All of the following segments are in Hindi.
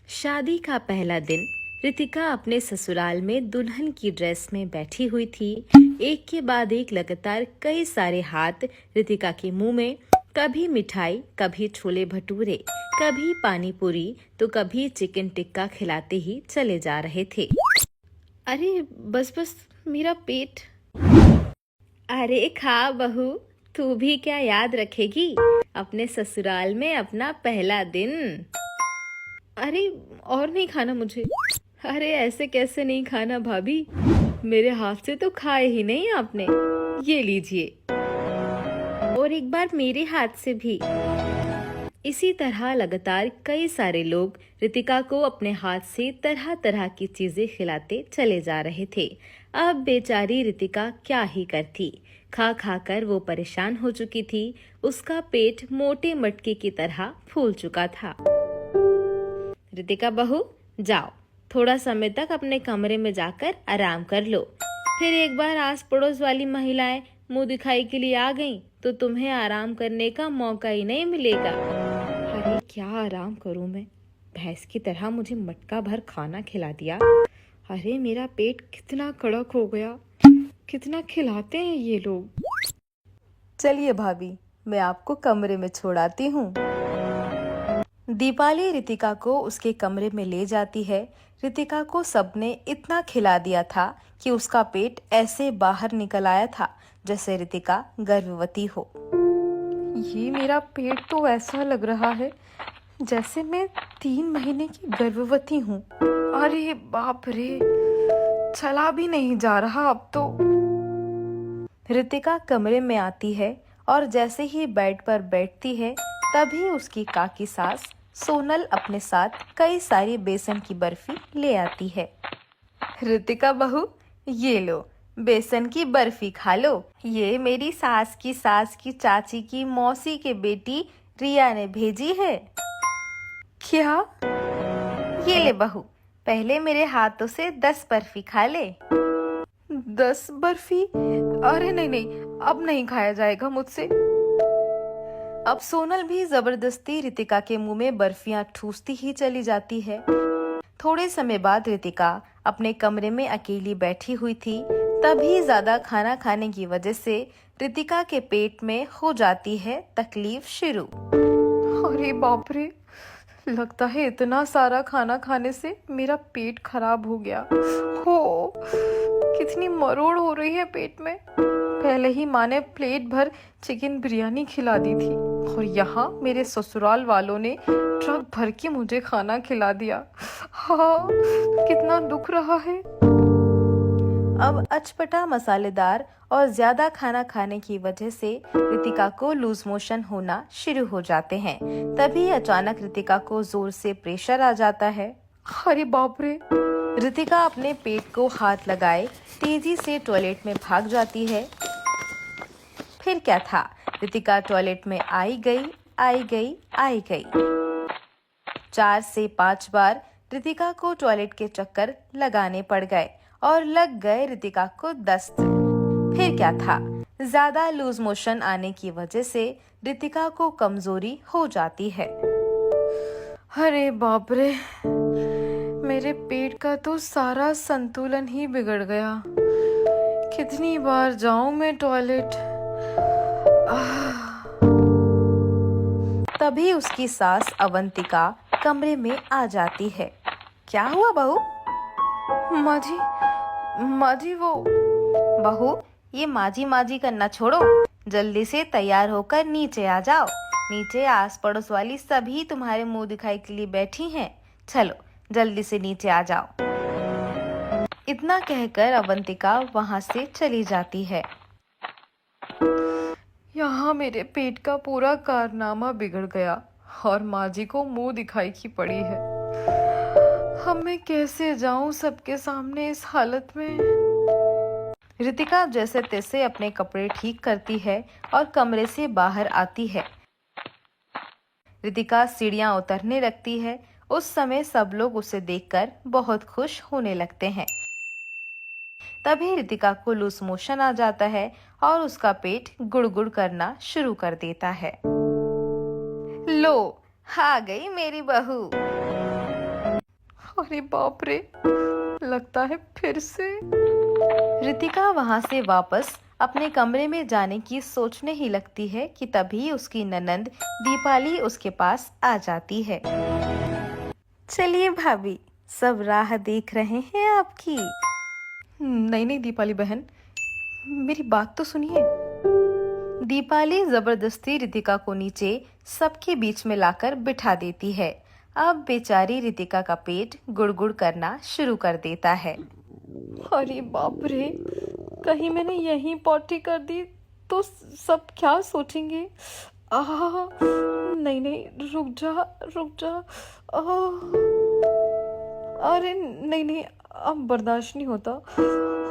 शादी का पहला दिन रितिका अपने ससुराल में दुल्हन की ड्रेस में बैठी हुई थी। एक के बाद एक लगातार कई सारे हाथ रितिका के मुंह में, कभी मिठाई, कभी छोले भटूरे, कभी पानी पूरी, तो कभी चिकन टिक्का खिलाते ही चले जा रहे थे। अरे बस बस, मेरा पेट। अरे खा बहू, तू भी क्या याद रखेगी अपने ससुराल में अपना पहला दिन। अरे और नहीं खाना मुझे। अरे ऐसे कैसे नहीं खाना भाभी, मेरे हाथ से तो खाए ही नहीं आपने। ये लीजिए, और एक बार मेरे हाथ से भी। इसी तरह लगातार कई सारे लोग रितिका को अपने हाथ से तरह तरह की चीजें खिलाते चले जा रहे थे। अब बेचारी रितिका क्या ही करती, खा खा कर वो परेशान हो चुकी थी। उसका पेट मोटे मटके की तरह फूल चुका था। रितिका बहू, जाओ, थोड़ा समय तक अपने कमरे में जाकर आराम कर लो। फिर एक बार आस पड़ोस वाली महिलाएं मुंह दिखाई के लिए आ गईं, तो तुम्हें आराम करने का मौका ही नहीं मिलेगा। अरे क्या आराम करूं मैं, भैंस की तरह मुझे मटका भर खाना खिला दिया। अरे मेरा पेट कितना कड़क हो गया, कितना खिलाते हैं ये लोग। चलिए भाभी, मैं आपको कमरे में छोड़ाती हूँ। दीपाली रितिका को उसके कमरे में ले जाती है। रितिका को सबने इतना खिला दिया था कि उसका पेट ऐसे बाहर निकल आया था जैसे रितिका गर्भवती हो। ये मेरा पेट तो ऐसा लग रहा है जैसे मैं 3 महीने की गर्भवती हूँ। अरे बाप रे, चला भी नहीं जा रहा अब तो। रितिका कमरे में आती है और जैसे ही बेड पर बैठती है, तभी उसकी काकी सास सोनल अपने साथ कई सारी बेसन की बर्फी ले आती है। रितिका बहू, ये लो, बेसन की बर्फी खा लो। ये मेरी सास की चाची की मौसी के बेटी रिया ने भेजी है। क्या? ये ले बहू, पहले मेरे हाथों से 10 बर्फी खा ले। 10 बर्फी? अरे नहीं नहीं, अब नहीं खाया जाएगा मुझसे। अब सोनल भी जबरदस्ती रितिका के मुंह में बर्फियां ठूसती ही चली जाती है। थोड़े समय बाद रितिका अपने कमरे में अकेली बैठी हुई थी। तभी ज्यादा खाना खाने की वजह से रितिका के पेट में हो जाती है तकलीफ शुरू। अरे बाप रे, लगता है इतना सारा खाना खाने से मेरा पेट खराब हो गया। हो, कितनी मरोड़ हो रही है पेट में। पहले ही माँ ने प्लेट भर चिकन बिरयानी खिला दी थी, और यहाँ मेरे ससुराल वालों ने ट्रक भर के मुझे खाना खिला दिया। हाँ, कितना दुख रहा है। अब अचपटा, मसालेदार और ज्यादा खाना खाने की वजह से रितिका को लूज मोशन होना शुरू हो जाते हैं। तभी अचानक रितिका को जोर से प्रेशर आ जाता है। अरे बाप रे। रितिका अपने पेट को हाथ लगाए तेजी से टॉयलेट में भाग जाती है। फिर क्या था, रितिका टॉयलेट में आई गई, आई गई, आई गई। 4 से 5 बार रितिका को टॉयलेट के चक्कर लगाने पड़ गए और लग गए रितिका को दस्त। फिर क्या था, ज्यादा लूज मोशन आने की वजह से रितिका को कमजोरी हो जाती है। अरे बाप रे, मेरे पेट का तो सारा संतुलन ही बिगड़ गया। कितनी बार जाऊं मैं टॉयलेट। तभी उसकी सास अवंतिका कमरे में आ जाती है। क्या हुआ बहू? माजी, माजी वो। बहू, ये माजी माजी करना छोड़ो, जल्दी से तैयार होकर नीचे आ जाओ। नीचे आस पड़ोस वाली सभी तुम्हारे मुंह दिखाई के लिए बैठी हैं। चलो जल्दी से नीचे आ जाओ। इतना कहकर अवंतिका वहां से चली जाती है। यहाँ मेरे पेट का पूरा कारनामा बिगड़ गया और माँ जी को मुंह दिखाई की पड़ी है। अब मैं कैसे जाऊं सबके सामने इस हालत में। रितिका जैसे तैसे अपने कपड़े ठीक करती है और कमरे से बाहर आती है। रितिका सीढ़ियां उतरने लगती है। उस समय सब लोग उसे देखकर बहुत खुश होने लगते हैं। तभी रितिका को लूज मोशन आ जाता है और उसका पेट गुड़गुड़ करना शुरू कर देता है। लो, आ गई मेरी बहू। अरे बाप रे, लगता है फिर से। रितिका वहां से वापस अपने कमरे में जाने की सोचने ही लगती है कि तभी उसकी ननंद दीपाली उसके पास आ जाती है। चलिए भाभी, सब राह देख रहे हैं आपकी। नहीं नहीं दीपाली बहन, मेरी बात तो सुनिए। दीपाली जबरदस्ती रितिका को नीचे सबके बीच में लाकर बिठा देती है। अब बेचारी रितिका का पेट गुड़गुड़ करना शुरू कर देता है। अरे बाप रे, कहीं मैंने यहीं पॉटी कर दी तो सब क्या सोचेंगे। आह, नहीं नहीं, रुक जा। अरे नहीं नहीं, अब बर्दाश्त नहीं होता,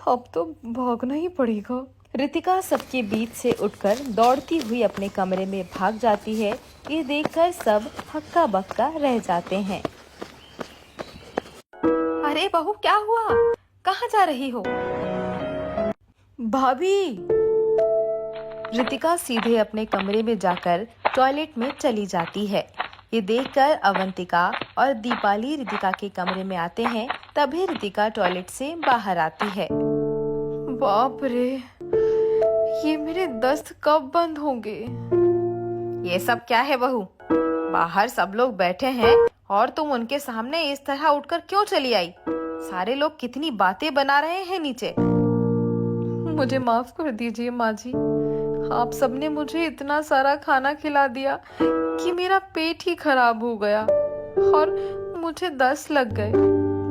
अब तो भागना ही पड़ेगा। रितिका सबके बीच से उठकर दौड़ती हुई अपने कमरे में भाग जाती है। ये देखकर सब हक्का बक्का रह जाते हैं। अरे बहू, क्या हुआ? कहाँ जा रही हो? भाभी! रितिका सीधे अपने कमरे में जाकर टॉयलेट में चली जाती है। ये देखकर अवंतिका और दीपाली रितिका के कमरे में आते हैं। तभी रितिका टॉयलेट से बाहर आती है। बाप रे, ये मेरे दस्त कब बंद होंगे? ये सब क्या है बहू? बाहर सब लोग बैठे हैं और तुम उनके सामने इस तरह उठकर क्यों चली आई? सारे लोग कितनी बातें बना रहे हैं नीचे। मुझे माफ कर दीजिए माँ जी, आप सबने मुझे इतना सारा खाना खिला दिया कि मेरा पेट ही खराब हो गया और मुझे दस्त लग गए,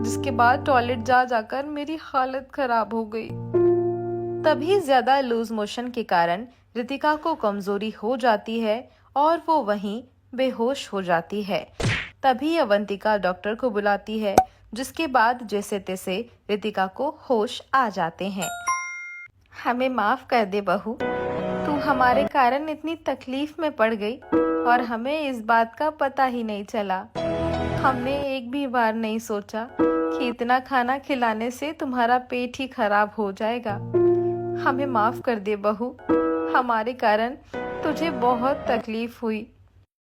जिसके बाद टॉयलेट जाकर मेरी हालत खराब हो गई। तभी ज्यादा लूज मोशन के कारण रितिका को कमजोरी हो जाती है और वो वहीं बेहोश हो जाती है। तभी अवंतिका डॉक्टर को बुलाती है, जिसके बाद जैसे तैसे रितिका को होश आ जाते हैं। हमें माफ कर दे बहू, तू हमारे कारण इतनी तकलीफ में पड़ गई और हमें इस बात का पता ही नहीं चला। हमने एक भी बार नहीं सोचा कि इतना खाना खिलाने से तुम्हारा पेट ही खराब हो जाएगा। हमें माफ कर दे बहू, हमारे कारण तुझे बहुत तकलीफ हुई।